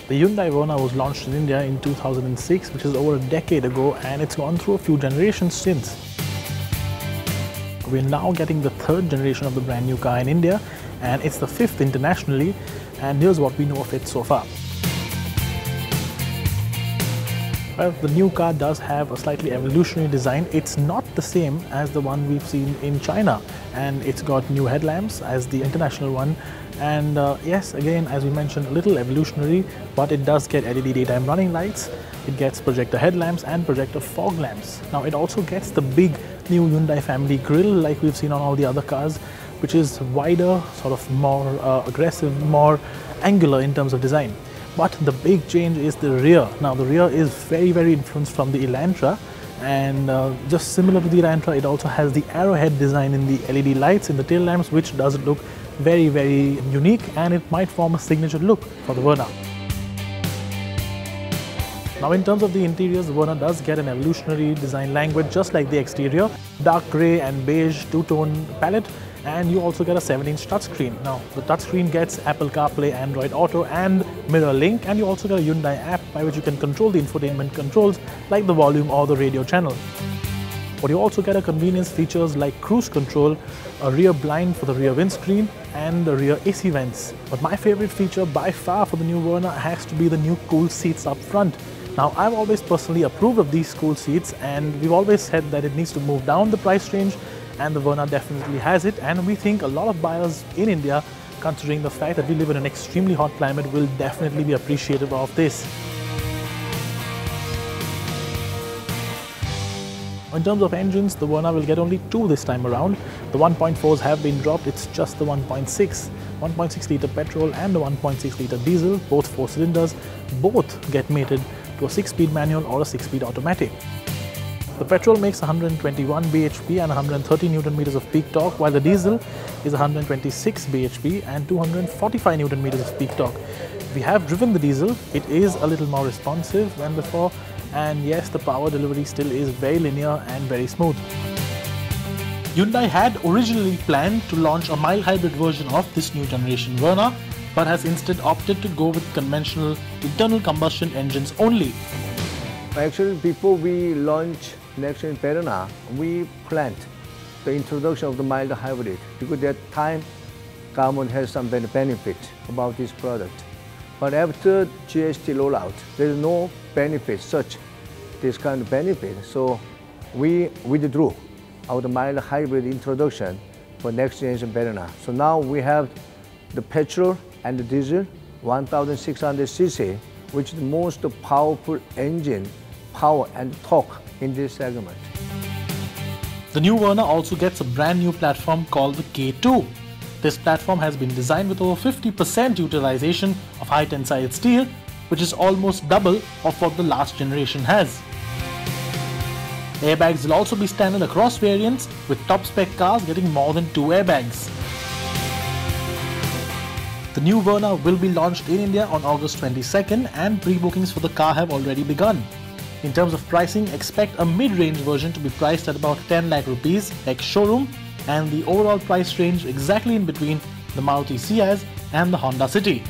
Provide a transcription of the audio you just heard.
The Hyundai Verna was launched in India in 2006, which is over a decade ago, and it's gone through a few generations since. We're now getting the third generation of the brand new car in India, and it's the fifth internationally, and here's what we know of it so far. Well, the new car does have a slightly evolutionary design. It's not the same as the one we've seen in China, and it's got new headlamps as the international one. And yes, again, as we mentioned, a little evolutionary, but it does get LED daytime running lights. It gets projector headlamps and projector fog lamps. Now, it also gets the big new Hyundai family grille like we've seen on all the other cars, which is wider, sort of more aggressive, more angular in terms of design. But the big change is the rear. Now, the rear is very influenced from the ELANTRA, and just similar to the ELANTRA, it also has the arrowhead design in the LED lights in the tail lamps, which does look very unique, and it might form a signature look for the Verna. Now, in terms of the interiors, the Verna does get an evolutionary design language just like the exterior. Dark grey and beige two-tone palette, and you also get a 7-inch touchscreen. Now, the touchscreen gets Apple CarPlay, Android Auto and MRROLINK, and you also get a Hyundai app by which you can control the infotainment controls like the volume or the radio channel. But you also get a convenience features like cruise control, a rear blind for the rear windscreen and the rear AC vents. But my favorite feature by far for the new Verna has to be the new cool seats up front. Now, I've always personally approved of these cool seats, and we've always said that it needs to move down the price range, and the Verna definitely has it, and we think a lot of buyers in India, considering the fact that we live in an extremely hot climate, will definitely be appreciative of this. In terms of engines, the Verna will get only two this time around. The 1.4s have been dropped, it's just the 1.6 litre petrol and the 1.6 litre diesel, both 4 cylinders, both get mated to a 6-speed manual or a 6-speed automatic. The petrol makes 121 bhp and 130 Nm of peak torque, while the diesel is 126 bhp and 245 Nm of peak torque. We have driven the diesel, it is a little more responsive than before, and yes, the power delivery still is very linear and very smooth. Hyundai had originally planned to launch a mild hybrid version of this new generation Verna, but has instead opted to go with conventional internal combustion engines only. Actually, before we launch next gen Verna, we planned the introduction of the mild hybrid because at that time government has some benefit about this product. But after GST rollout, there is no benefit such this kind of benefit. So we withdrew our mild hybrid introduction for next generation Verna. So now we have the petrol and the diesel 1600cc, which is the most powerful engine, power and torque in this segment. The new Verna also gets a brand new platform called the K2. This platform has been designed with over 50% utilization of high tensile steel, which is almost double of what the last generation has. Airbags will also be standard across variants, with top spec cars getting more than 2 airbags. The new Verna will be launched in India on August 22nd, and pre-bookings for the car have already begun. In terms of pricing, expect a mid-range version to be priced at about 10 lakh rupees ex-showroom, and the overall price range exactly in between the Maruti Ciaz and the Honda City.